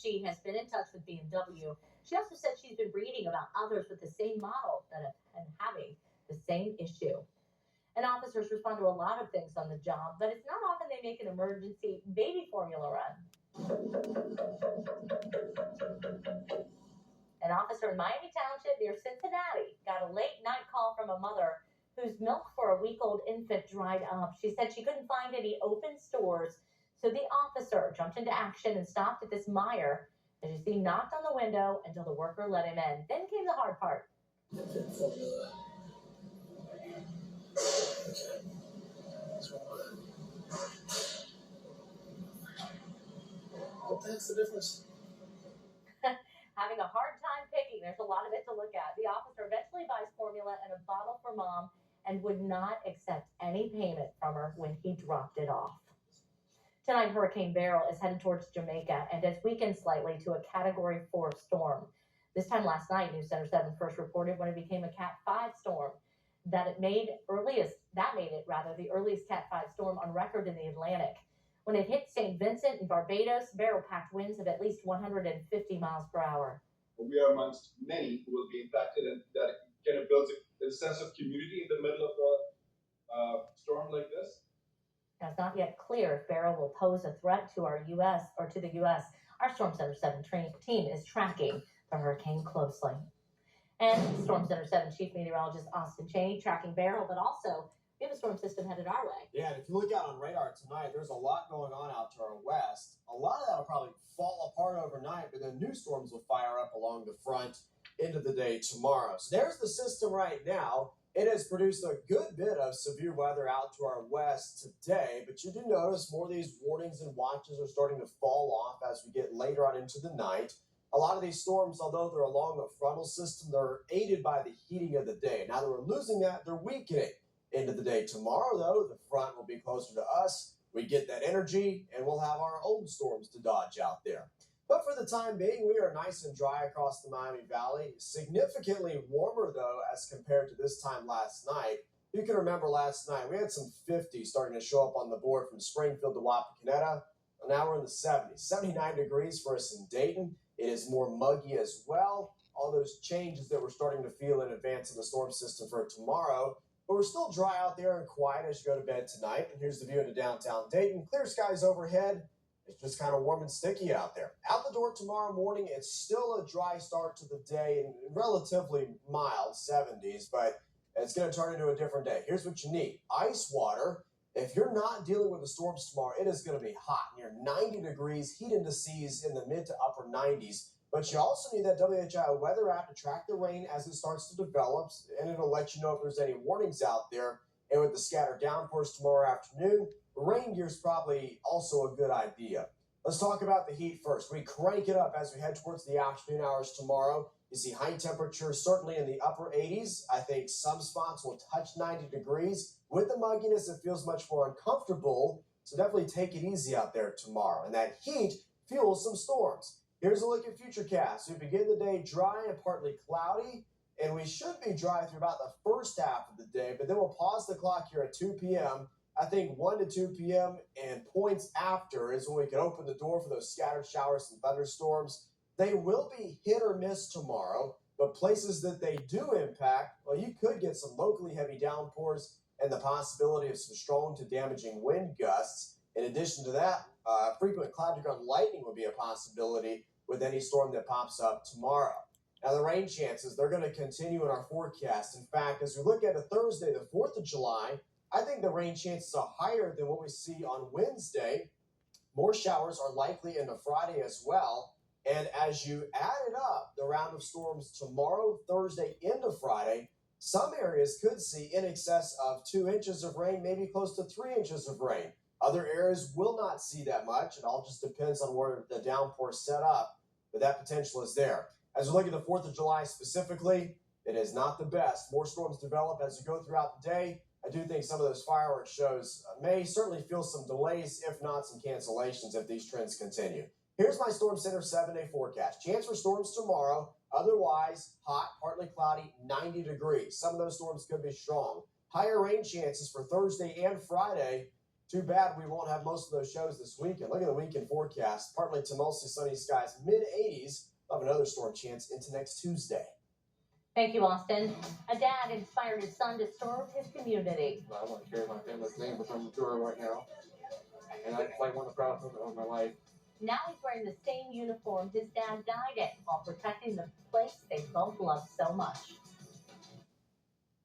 she has been in touch with BMW. She also said she's been reading about others with the same model that have been having the same issue. And officers respond to a lot of things on the job, but it's not often they make an emergency baby formula run. An officer in Miami Township near Cincinnati got a late night call from a mother whose milk for a week-old infant dried up. She said she couldn't find any open stores, so the officer jumped into action and stopped at this Meijer. As you see, knocked on the window until the worker let him in. Then came the hard part. Formula. What the heck's the difference? Having a hard time picking. There's a lot of it to look at. The officer eventually buys formula and a bottle for mom and would not accept any payment from her when he dropped it off. Tonight, Hurricane Beryl is headed towards Jamaica and has weakened slightly to a Category 4 storm. This time last night, News Center 7 first reported when it became a Cat 5 storm that it made it the earliest Cat 5 storm on record in the Atlantic. When it hit St. Vincent and Barbados, Beryl packed winds of at least 150 miles per hour. We are amongst many who will be impacted, and that kind of builds a sense of community in the middle of a storm like this. Now, it's not yet clear if Beryl will pose a threat to our U.S. or to the U.S. Our Storm Center 7 team is tracking the hurricane closely. And Storm Center 7 Chief Meteorologist Austin Chaney tracking Beryl, but also we have a storm system headed our way. Yeah, and if you look out on radar tonight, there's a lot going on out to our west. A lot of that will probably fall apart overnight, but then new storms will fire up along the front into the day tomorrow. So there's the system right now. It has produced a good bit of severe weather out to our west today, but you do notice more of these warnings and watches are starting to fall off as we get later on into the night. A lot of these storms, although they're along the frontal system, they're aided by the heating of the day. Now that we're losing that, they're weakening into the day. Tomorrow, though, the front will be closer to us. We get that energy, and we'll have our own storms to dodge out there. But for the time being, we are nice and dry across the Miami Valley. Significantly warmer, though, as compared to this time last night. You can remember last night, we had some 50s starting to show up on the board from Springfield to Wapakoneta. Now we're in the 70s. 79 degrees for us in Dayton. It is more muggy as well. All those changes that we're starting to feel in advance of the storm system for tomorrow. But we're still dry out there and quiet as you go to bed tonight. And here's the view into downtown Dayton. Clear skies overhead. It's just kind of warm and sticky out there. Out the door tomorrow morning, it's still a dry start to the day and relatively mild 70s, but it's going to turn into a different day. Here's what you need. Ice water. If you're not dealing with the storms tomorrow, it is going to be hot, near 90 degrees, heat indices in the mid to upper 90s. But you also need that WHI weather app to track the rain as it starts to develop, and it'll let you know if there's any warnings out there. And with the scattered downpours tomorrow afternoon, rain gear is probably also a good idea. Let's talk about the heat first. We crank it up as we head towards the afternoon hours tomorrow. You see high temperatures certainly in the upper 80s. I think some spots will touch 90 degrees. With the mugginess, it feels much more uncomfortable. So definitely take it easy out there tomorrow. And that heat fuels some storms. Here's a look at Futurecast. We begin the day dry and partly cloudy. And we should be dry through about the first half of the day. But then we'll pause the clock here at 2 p.m. I think 1 to 2 p.m. and points after is when we can open the door for those scattered showers and thunderstorms. They will be hit or miss tomorrow, but places that they do impact, well, you could get some locally heavy downpours and the possibility of some strong to damaging wind gusts. In addition to that, frequent cloud-to-ground lightning would be a possibility with any storm that pops up tomorrow. Now, the rain chances, they're going to continue in our forecast. In fact, as we look at a Thursday, the 4th of July, I think the rain chances are higher than what we see on Wednesday. More showers are likely into Friday as well. And as you add it up, the round of storms tomorrow, Thursday into Friday, some areas could see in excess of 2 inches of rain, maybe close to 3 inches of rain. Other areas will not see that much. It all just depends on where the downpour is set up, but that potential is there. As we look at the 4th of July specifically, it is not the best. More storms develop as you go throughout the day. I do think some of those fireworks shows may certainly feel some delays, if not some cancellations, if these trends continue. Here's my Storm Center 7-day forecast. Chance for storms tomorrow. Otherwise, hot, partly cloudy, 90 degrees. Some of those storms could be strong. Higher rain chances for Thursday and Friday. Too bad we won't have most of those shows this weekend. Look at the weekend forecast. Partly to mostly sunny skies, mid-80s. We'll have another storm chance into next Tuesday. Thank you, Austin. A dad inspired his son to serve his community. I want to carry my family's name, which I'm doing right now. And I play one of the proudest moments of my life. Now he's wearing the same uniform his dad died in while protecting the place they both loved so much.